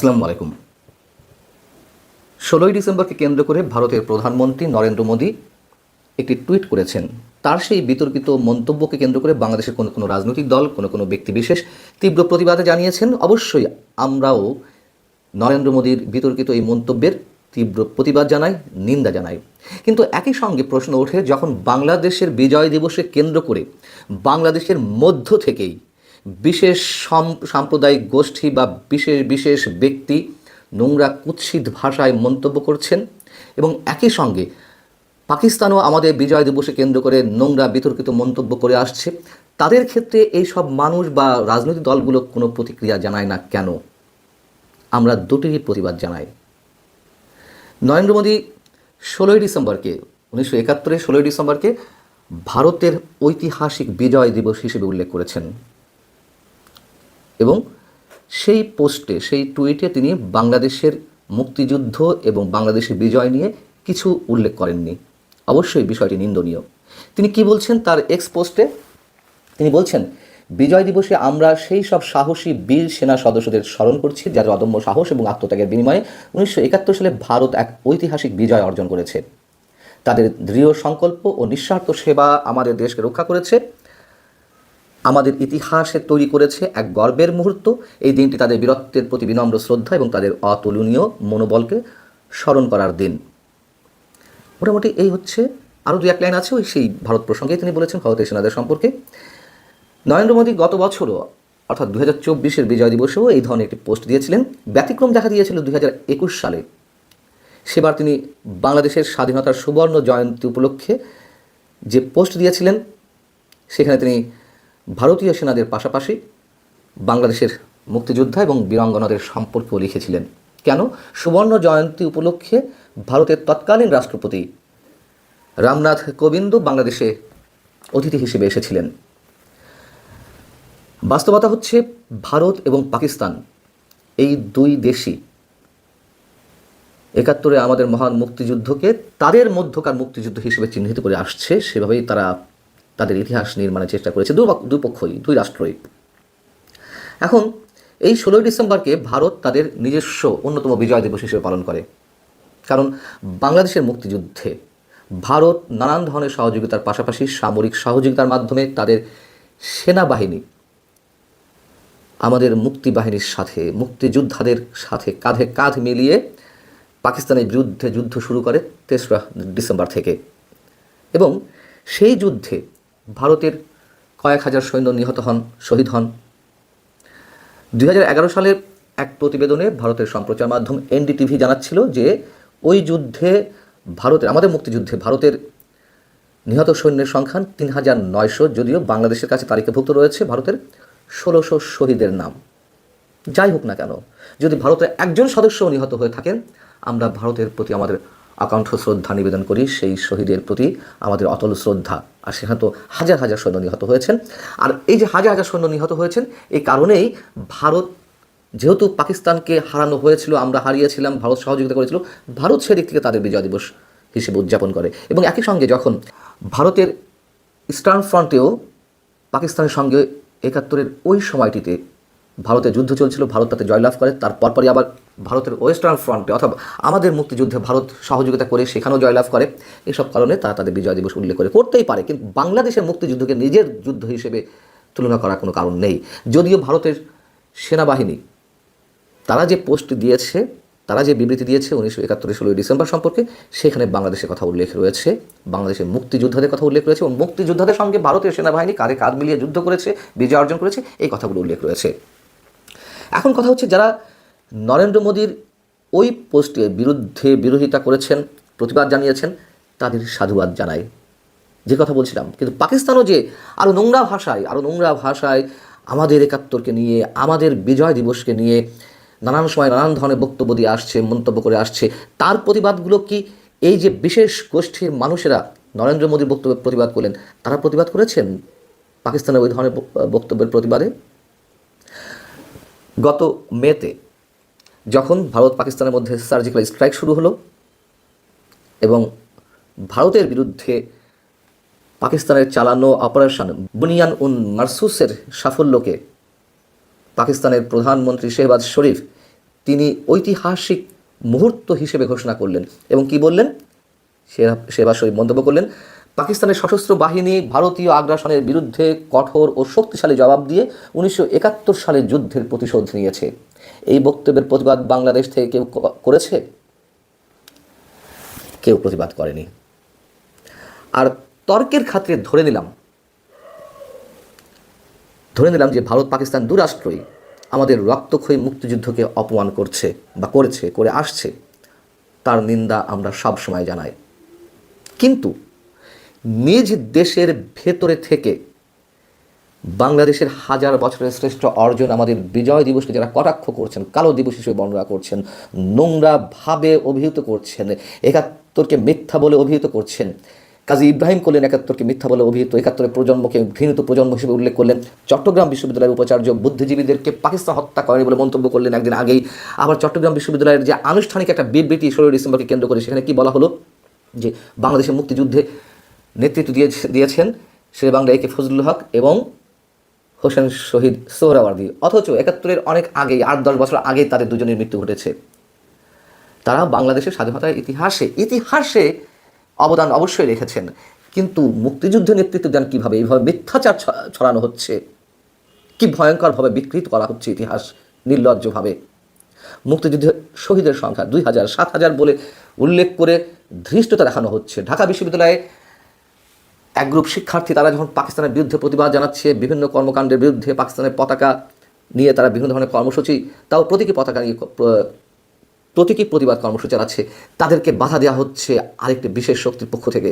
আসসালামু আলাইকুম। 16ই ডিসেম্বরকে কেন্দ্র করে ভারতের প্রধানমন্ত্রী নরেন্দ্র মোদী একটি টুইট করেছেন। তার সেই বিতর্কিত মন্তব্যকে কেন্দ্র করে বাংলাদেশের কোনো কোনো রাজনৈতিক দল, কোনো কোনো ব্যক্তিবিশেষ তীব্র প্রতিবাদ জানিয়েছেন। অবশ্যই আমরাও নরেন্দ্র মোদীর বিতর্কিত এই মন্তব্যের তীব্র প্রতিবাদ জানাই, নিন্দা জানাই। কিন্তু একই সঙ্গে প্রশ্ন ওঠে, যখন বাংলাদেশের বিজয় দিবসে কেন্দ্র করে বাংলাদেশের মধ্য থেকেই বিশেষ সাম্প্রদায়িক গোষ্ঠী বা বিশেষ বিশেষ ব্যক্তি নোংরা কুৎসিত ভাষায় মন্তব্য করছেন, এবং একই সঙ্গে পাকিস্তানও আমাদের বিজয় দিবসে কেন্দ্র করে নোংরা বিতর্কিত মন্তব্য করে আসছে, তাদের ক্ষেত্রে এই সব মানুষ বা রাজনৈতিক দলগুলো কোনো প্রতিক্রিয়া জানায় না কেন? আমরা দুটিরই প্রতিবাদ জানাই। নরেন্দ্র মোদী 16ই ডিসেম্বরকে 1971-এর 16ই ডিসেম্বরকে ভারতের ঐতিহাসিক বিজয় দিবস হিসেবে উল্লেখ করেছেন, এবং সেই পোস্টে, সেই টুইটে তিনি বাংলাদেশের মুক্তিযুদ্ধ এবং বাংলাদেশের বিজয় নিয়ে কিছু উল্লেখ করেননি। অবশ্যই বিষয়টি নিন্দনীয়। তিনি কি বলছেন তার এক্স পোস্টে? তিনি বলছেন, বিজয় দিবসে আমরা সেই সব সাহসী বীর সেনা সদস্যদের স্মরণ করছি যাদের অদম্য সাহস এবং আত্মত্যাগের বিনিময়ে 1971 সালে ভারত এক ঐতিহাসিক বিজয় অর্জন করেছে। তাদের দৃঢ় সংকল্প ও নিঃস্বার্থ সেবা আমাদের দেশকে রক্ষা করেছে, আমাদের ইতিহাসে তৈরি করেছে এক গর্বের মুহূর্ত। এই দিনটি তাদের বীরত্বের প্রতি বিনম্র শ্রদ্ধা এবং তাদের অতুলনীয় মনোবলকে স্মরণ করার দিন। মোটামুটি এই হচ্ছে। আরও দু এক লাইন আছে ওই সেই ভারত প্রসঙ্গে তিনি বলেছেন, ভারতের সেনাদের সম্পর্কে। নরেন্দ্র মোদী গত বছরও অর্থাৎ 2024-এর বিজয় দিবসেও এই ধরনের একটি পোস্ট দিয়েছিলেন। ব্যতিক্রম দেখা দিয়েছিল 2021 সালে। সেবার তিনি বাংলাদেশের স্বাধীনতার সুবর্ণ জয়ন্তী উপলক্ষে যে পোস্ট দিয়েছিলেন, সেখানে তিনি ভারতীয় সেনাদের পাশাপাশি বাংলাদেশের মুক্তিযোদ্ধা এবং বীরাঙ্গনাদের সম্পর্কেও লিখেছিলেন। কেন? সুবর্ণ জয়ন্তী উপলক্ষে ভারতের তৎকালীন রাষ্ট্রপতি রামনাথ কোবিন্দ বাংলাদেশে অতিথি হিসেবে এসেছিলেন। বাস্তবতা হচ্ছে, ভারত এবং পাকিস্তান এই দুই দেশই 71-এ আমাদের মহান মুক্তিযুদ্ধকে তাদের মধ্যকার মুক্তিযুদ্ধ হিসেবে চিহ্নিত করে আসছে। সেভাবেই তারা তাদের ইতিহাস নির্মাণের চেষ্টা করেছে, দুই পক্ষই, দুই রাষ্ট্রই। এখন এই 16ই ডিসেম্বরকে ভারত তাদের নিজস্ব অন্যতম বিজয় দিবস হিসেবে পালন করে, কারণ বাংলাদেশের মুক্তিযুদ্ধে ভারত নানান ধরনের সহযোগিতার পাশাপাশি সামরিক সহযোগিতার মাধ্যমে তাদের সেনাবাহিনী আমাদের মুক্তিবাহিনীর সাথে, মুক্তিযোদ্ধাদের সাথে কাঁধে কাঁধ মিলিয়ে পাকিস্তানের বিরুদ্ধে যুদ্ধ শুরু করে 3রা ডিসেম্বর থেকে। এবং সেই যুদ্ধে ভারতের কয়েক হাজার সৈন্য নিহত হন, শহীদ হন। 2011 সালের এক প্রতিবেদনে ভারতের সম্প্রচার মাধ্যম এনডিটিভি জানাচ্ছিল যে ওই যুদ্ধে ভারতের, আমাদের মুক্তিযুদ্ধে ভারতের নিহত সৈন্যের সংখ্যা 3900, যদিও বাংলাদেশের কাছে তালিকাভুক্ত রয়েছে ভারতের 1600 শহীদের নাম। যাই হোক না কেন, যদি ভারতের একজন সদস্য নিহত হয়ে থাকেন, আমরা ভারতের প্রতি আমাদের আকাণ্ঠ শ্রদ্ধা নিবেদন করি, সেই শহীদের প্রতি আমাদের অতল শ্রদ্ধা। আর সেখানে তো হাজার হাজার সৈন্য নিহত হয়েছেন। আর এই যে হাজার হাজার সৈন্য নিহত হয়েছেন, এই কারণেই ভারত, যেহেতু পাকিস্তানকে হারানো হয়েছিল, আমরা হারিয়েছিলাম, ভারত সহযোগিতা করেছিল, ভারত সেদিক থেকে তাদের বিজয় দিবস হিসেবে উদযাপন করে। এবং একই সঙ্গে যখন ভারতের ইস্টার্ন ফ্রন্টেও পাকিস্তানের সঙ্গে 71-এর ওই সময়টিতে ভারতের যুদ্ধ চলছিল, ভারত তাতে জয়লাভ করে, তার পরপরই আবার ভারতের ওয়েস্টার্ন ফ্রন্টে অর্থাৎ আমাদের মুক্তিযুদ্ধে ভারত সহযোগিতা করে সেখানেও জয়লাভ করে। এসব কারণে তারা তাদের বিজয় দিবস উল্লেখ করতেই পারে, কিন্তু বাংলাদেশের মুক্তিযুদ্ধকে নিজের যুদ্ধ হিসেবে তুলনা করার কোনো কারণ নেই। যদিও ভারতের সেনাবাহিনী তারা যে পোস্ট দিয়েছে, তারা যে বিবৃতি দিয়েছে 1971-এর 16ই ডিসেম্বর সম্পর্কে, সেখানে বাংলাদেশের কথা উল্লেখ রয়েছে, বাংলাদেশের মুক্তিযোদ্ধাদের কথা উল্লেখ রয়েছে, এবং মুক্তিযোদ্ধাদের সঙ্গে ভারতের সেনাবাহিনী কাঁধে কাঁধ মিলিয়ে যুদ্ধ করেছে, বিজয় অর্জন করেছে, এই কথাগুলো উল্লেখ রয়েছে। এখন কথা হচ্ছে, যারা নরেন্দ্র মোদীর ওই পোস্টের বিরোধিতা করেছেন, প্রতিবাদ জানিয়েছেন, তাদের সাধুবাদ জানায়, যে কথা বলছিলাম। কিন্তু পাকিস্তানও যে আরও নোংরা ভাষায় আমাদের 71-কে নিয়ে, আমাদের বিজয় দিবসকে নিয়ে নানান সময় নানান ধরনের বক্তব্য দিয়ে আসছে, মন্তব্য করে আসছে, তার প্রতিবাদগুলো কি এই যে বিশেষ গোষ্ঠীর মানুষেরা নরেন্দ্র মোদীর বক্তব্যের প্রতিবাদ করলেন, তারা প্রতিবাদ করেছেন পাকিস্তানের ওই ধরনের বক্তব্যের প্রতিবাদে? গত মেতে যখন ভারত পাকিস্তানের মধ্যে সার্জিক্যাল স্ট্রাইক শুরু হলো এবং ভারতের বিরুদ্ধে পাকিস্তানের চালানো অপারেশন বুনিয়ান উন মারসুসের সাফল্যকে পাকিস্তানের প্রধানমন্ত্রী শেহবাজ শরীফ তিনি ঐতিহাসিক মুহূর্ত হিসেবে ঘোষণা করলেন এবং কি বললেন, সেবা শরীফ মন্তব্য করলেন, পাকিস্তানের সশস্ত্র বাহিনী ভারতীয় আগ্রাসনের বিরুদ্ধে কঠোর ও শক্তিশালী জবাব দিয়ে 1971 সালের যুদ্ধের প্রতিশোধ নিয়েছে। এই বক্তব্যের প্রতিবাদ বাংলাদেশ থেকে কেউ করেছে? কেউ প্রতিবাদ করেনি। আর তর্কের খাতিরে ধরে নিলাম যে ভারত পাকিস্তান দুরাষ্ট্রই আমাদের রক্তক্ষয়ী মুক্তিযুদ্ধকে অপমান করছে বা করে আসছে, তার নিন্দা আমরা সব সময় জানাই। কিন্তু নিজ দেশের ভেতরে থেকে বাংলাদেশের হাজার বছরের শ্রেষ্ঠ অর্জন আমাদের বিজয় দিবসকে যারা কটাক্ষ করছেন, কালো দিবস হিসেবে বর্ণনা করছেন, নোংরাভাবে অভিহিত করছেন, 71কে মিথ্যা বলে অভিহিত করছেন, কাজী ইব্রাহিম করলেন 71কে মিথ্যা বলে অভিহিত, 71-এর প্রজন্মকে ঘৃণিত প্রজন্ম হিসেবে উল্লেখ করলেন, চট্টগ্রাম বিশ্ববিদ্যালয়ের উপাচার্য বুদ্ধিজীবীদেরকে পাকিস্তান হত্যা করেনি বলে মন্তব্য করলেন একদিন আগেই। আবার চট্টগ্রাম বিশ্ববিদ্যালয়ের যে আনুষ্ঠানিক একটা বিবৃতি 16 ডিসেম্বরকে কেন্দ্র করে, সেখানে কি বলা হলো যে বাংলাদেশের মুক্তিযুদ্ধে নেতৃত্ব দিয়েছেন শেরেবাংলা একে ফজলুল হক এবং হোসেন শহীদ সোহরাওয়ার্দী, অথচ 71-এর অনেক আগেই 8-10 বছর আগেই তাদের দুজনের মৃত্যু ঘটেছে। তারা বাংলাদেশের স্বাধীনতার ইতিহাসে অবদান অবশ্যই রেখেছেন, কিন্তু মুক্তিযুদ্ধে নেতৃত্ব দেন কীভাবে? এইভাবে মিথ্যাচার ছড়ানো হচ্ছে, কি ভয়ঙ্করভাবে বিকৃত করা হচ্ছে ইতিহাস নির্লজ্জভাবে। মুক্তিযুদ্ধে শহীদের সংখ্যা 2000, 7000 বলে উল্লেখ করে ধৃষ্টতা দেখানো হচ্ছে। ঢাকা বিশ্ববিদ্যালয়ে এক গ্রুপ শিক্ষার্থী তারা যখন পাকিস্তানের বিরুদ্ধে প্রতিবাদ জানাচ্ছে, বিভিন্ন কর্মকাণ্ডের বিরুদ্ধে পাকিস্তানের পতাকা নিয়ে তারা বিভিন্ন ধরনের কর্মসূচি, তাও প্রতীকী প্রতিবাদ কর্মসূচি চালাচ্ছে, তাদেরকে বাধা দেওয়া হচ্ছে আরেকটি বিশেষ শক্তির পক্ষ থেকে।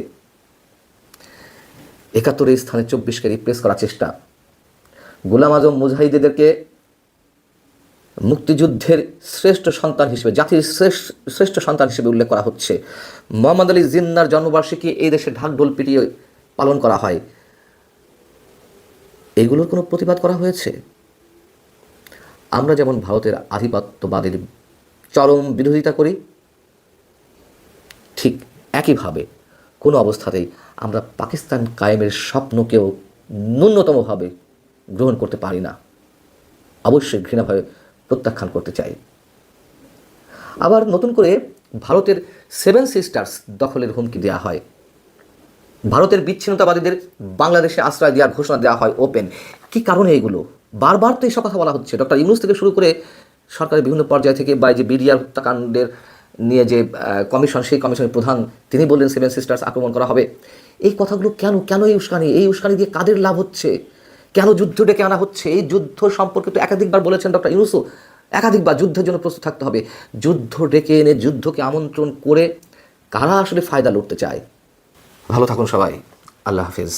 71-এর স্থানে 24কে রিপ্লেস করার চেষ্টা। গোলাম আজম মুজাহিদেরকে মুক্তিযুদ্ধের শ্রেষ্ঠ সন্তান হিসেবে, জাতির শ্রেষ্ঠ সন্তান হিসেবে উল্লেখ করা হচ্ছে। মোহাম্মদ আলী জিন্নার জন্মবার্ষিকী এই দেশে ঢাকঢোল পিটিয়ে পালন করা হয়। এগুলোর কোনো প্রতিবাদ করা হয়েছে? আমরা যেমন ভারতের আধিপত্যবাদের চরম বিরোধিতা করি, ঠিক একইভাবে কোনো অবস্থাতেই আমরা পাকিস্তান কায়েমের স্বপ্নকেও ন্যূনতমভাবে গ্রহণ করতে পারি না, অবশ্যই ঘৃণাভাবে প্রত্যাখ্যান করতে চাই। আবার নতুন করে ভারতের 7 সিস্টার্স দখলের হুমকি দেওয়া হয়, ভারতের বিচ্ছিন্নতাবাদীদের বাংলাদেশে আশ্রয় দেওয়ার ঘোষণা দেওয়া হয় ওপেন। কি কারণে এগুলো? বারবার তো এইসব কথা বলা হচ্ছে। ডক্টর ইউনূস থেকে শুরু করে সরকারের বিভিন্ন পর্যায় থেকে, বা যে বিডিআর হত্যাকাণ্ডের নিয়ে যে কমিশন, সেই কমিশনের প্রধান তিনি বললেন 7 সিস্টার্স আক্রমণ করা হবে। এই কথাগুলো কেন এই উস্কানি দিয়ে কাদের লাভ হচ্ছে? কেন যুদ্ধ ডেকে আনা হচ্ছে? এই যুদ্ধ সম্পর্কে তো একাধিকবার বলেছেন ডক্টর ইউনূসও, একাধিকবার যুদ্ধের জন্য প্রস্তুত থাকতে হবে। যুদ্ধ ডেকে এনে যুদ্ধকে আমন্ত্রণ করে কারা আসলে ফায়দা লুটতে চায়? ভালো থাকুন সবাই, আল্লাহ হাফিজ।